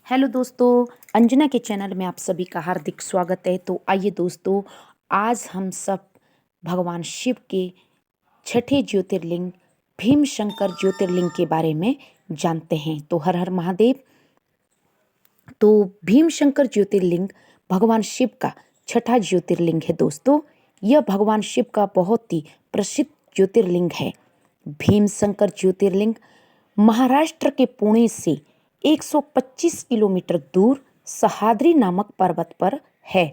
Hello दोस्तों, अंजना के channel में आप सभी का हार्दिक स्वागत है। तो आइए दोस्तों, आज हम सब भगवान शिव के छठे ज्योतिर्लिंग भीमशंकर ज्योतिर्लिंग के बारे में जानते हैं। तो हर हर महादेव। तो भीमशंकर ज्योतिर्लिंग भगवान शिव का छठा ज्योतिर्लिंग है दोस्तों। यह भगवान शिव का बहुत ही प्रसिद्ध ज्योतिर्लिंग है। भीमशंकर ज्योतिर्लिंग महाराष्ट्र के पुणे से 125 किलोमीटर दूर सह्याद्री नामक पर्वत पर है।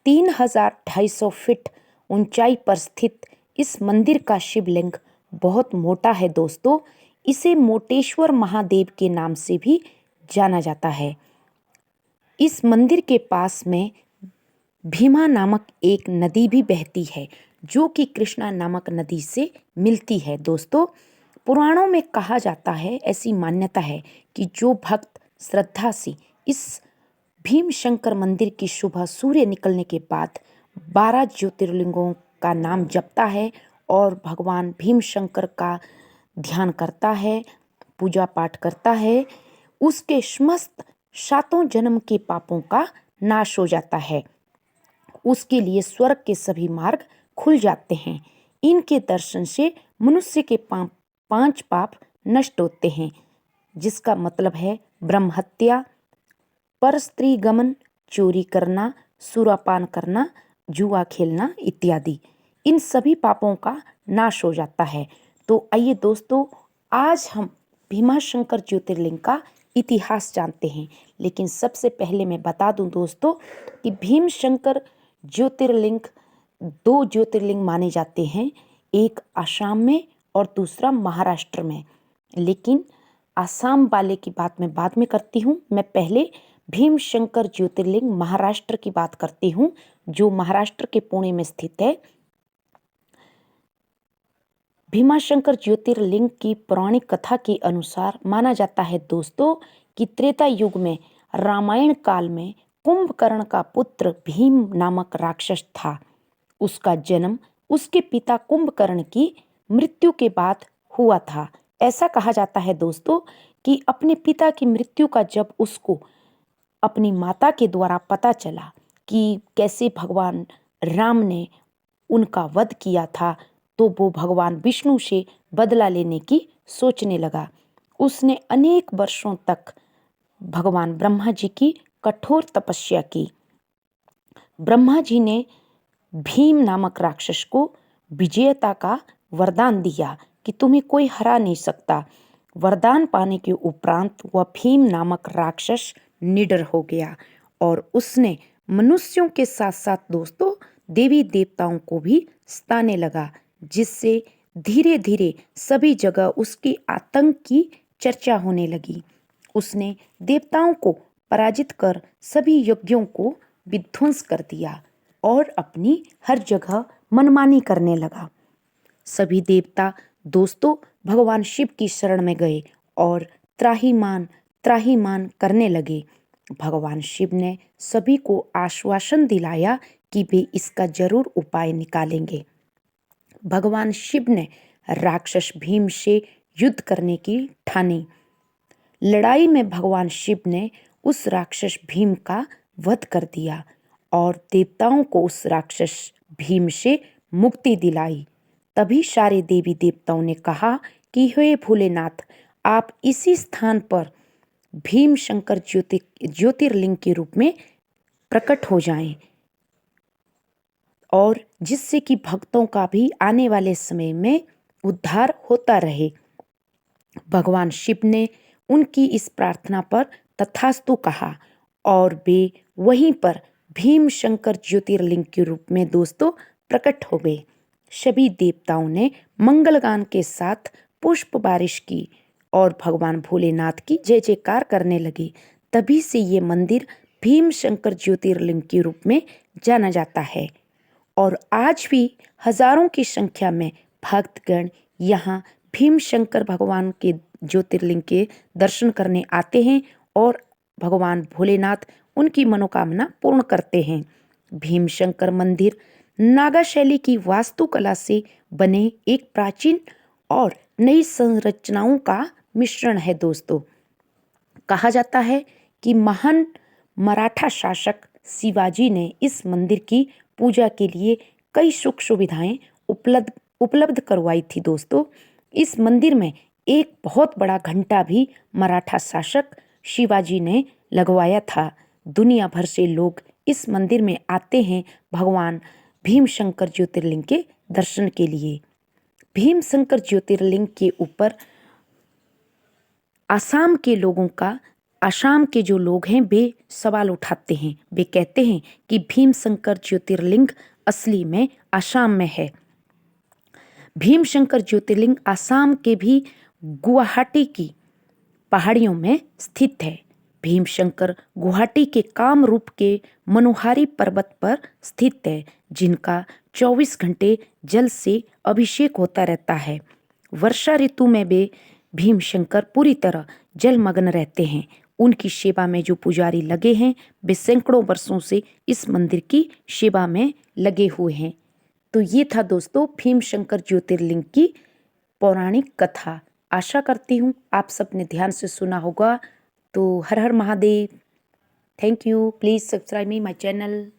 3250 फीट ऊंचाई पर स्थित इस मंदिर का शिवलिंग बहुत मोटा है दोस्तों। इसे मोटेश्वर महादेव के नाम से भी जाना जाता है। इस मंदिर के पास में भीमा नामक एक नदी भी बहती है, जो कि कृष्णा नामक नदी से मिलती है दोस्तों। पुराणों में कहा जाता है, ऐसी मान्यता है कि जो भक्त श्रद्धा से इस भीमशंकर मंदिर की सुबह सूर्य निकलने के बाद 12 ज्योतिर्लिंगों का नाम जपता है और भगवान भीमशंकर का ध्यान करता है, पूजा पाठ करता है, उसके समस्त 7 जन्म के पापों का नाश हो जाता है। उसके लिए स्वर्ग के सभी मार्ग खुल जाते हैं। इनके दर्शन से मनुष्य के 5 पाप नष्ट होते हैं, जिसका मतलब है ब्रह्म हत्या, पर स्त्री गमन, चोरी करना, सुरापान करना, जुआ खेलना इत्यादि। इन सभी पापों का नाश हो जाता है। तो आइए दोस्तों, आज हम भीमाशंकर ज्योतिर्लिंग का इतिहास जानते हैं। लेकिन सबसे पहले मैं बता दूं दोस्तों कि भीमशंकर ज्योतिर्लिंग 2 ज्योतिर्लिंग माने जाते हैं, एक आसाम में और दूसरा महाराष्ट्र में। लेकिन आसाम वाले की बात मैं बाद में करती हूँ। मैं पहले भीमशंकर ज्योतिर्लिंग महाराष्ट्र की बात करती हूँ, जो महाराष्ट्र के पुणे में स्थित है। भीमाशंकर ज्योतिर्लिंग की पौराणिक कथा के अनुसार माना जाता है दोस्तों कि त्रेता युग में रामायण काल में कुंभकर्ण का पुत्र भीम नामक राक्षस था। उसका जन्म उसके पिता कुंभकर्ण की मृत्यु के बाद हुआ था। ऐसा कहा जाता है दोस्तों कि अपने पिता की मृत्यु का जब उसको अपनी माता के द्वारा पता चला कि कैसे भगवान राम ने उनका वध किया था, तो वो भगवान विष्णु से बदला लेने की सोचने लगा। उसने अनेक वर्षों तक भगवान ब्रह्मा जी की कठोर तपस्या की। ब्रह्मा जी ने भीम नामक राक्षस को विजेता का वरदान दिया कि तुम्हें कोई हरा नहीं सकता। वरदान पाने के उपरांत वह भीम नामक राक्षस निडर हो गया और उसने मनुष्यों के साथ साथ दोस्तों देवी देवताओं को भी सताने लगा, जिससे धीरे धीरे सभी जगह उसके आतंक की चर्चा होने लगी। उसने देवताओं को पराजित कर सभी यज्ञों को विध्वंस कर दिया और अपनी हर जगह मनमानी करने लगा। सभी देवता दोस्तों भगवान शिव की शरण में गए और त्राहिमाम करने लगे। भगवान शिव ने सभी को आश्वासन दिलाया कि वे इसका जरूर उपाय निकालेंगे। भगवान शिव ने राक्षस भीम से युद्ध करने की ठानी। लड़ाई में भगवान शिव ने उस राक्षस भीम का वध कर दिया और देवताओं को उस राक्षस भीम से मुक्ति दिलाई। तभी सारे देवी देवताओं ने कहा कि हे भोलेनाथ, आप इसी स्थान पर भीमशंकर ज्योतिर्लिंग के रूप में प्रकट हो जाएं, और जिससे कि भक्तों का भी आने वाले समय में उद्धार होता रहे। भगवान शिव ने उनकी इस प्रार्थना पर तथास्तु कहा और वे वहीं पर भीमशंकर ज्योतिर्लिंग के रूप में दोस्तों प्रकट हो गए। सभी देवताओं ने मंगलगान के साथ पुष्प बारिश की और भगवान भोलेनाथ की जय जयकार करने लगे। तभी से ये मंदिर भीमशंकर ज्योतिर्लिंग के रूप में जाना जाता है और आज भी हजारों की संख्या में भक्तगण यहाँ भीमशंकर भगवान के ज्योतिर्लिंग के दर्शन करने आते हैं और भगवान भोलेनाथ उनकी मनोकामना पूर्ण करते हैं। भीमशंकर मंदिर नागा शैली की वास्तुकला से बने एक प्राचीन और नई संरचनाओं का मिश्रण है दोस्तों। कहा जाता है कि महान मराठा शासक शिवाजी ने इस मंदिर की पूजा के लिए कई सुख सुविधाएं उपलब्ध करवाई थी दोस्तों। इस मंदिर में एक बहुत बड़ा घंटा भी मराठा शासक शिवाजी ने लगवाया था। दुनिया भर से लोग इस मंदिर में आते हैं भगवान भीमशंकर ज्योतिर्लिंग के दर्शन के लिए। भीमशंकर ज्योतिर्लिंग के ऊपर आसाम के जो लोग हैं वे सवाल उठाते हैं। वे कहते हैं कि भीमशंकर ज्योतिर्लिंग असली में आसाम में है। भीमशंकर ज्योतिर्लिंग आसाम के भी गुवाहाटी की पहाड़ियों में स्थित है। भीमशंकर गुवाहाटी के कामरूप के मनोहारी पर्वत पर स्थित है, जिनका 24 घंटे जल से अभिषेक होता रहता है। वर्षा ऋतु में वे भीमशंकर पूरी तरह जलमग्न रहते हैं। उनकी सेवा में जो पुजारी लगे हैं वे सैकड़ों वर्षों से इस मंदिर की सेवा में लगे हुए हैं। तो ये था दोस्तों भीमशंकर ज्योतिर्लिंग की पौराणिक कथा। आशा करती हूँ आप सबने ध्यान से सुना होगा। तो Har Har Mahadev. Thank you. Please subscribe me my channel.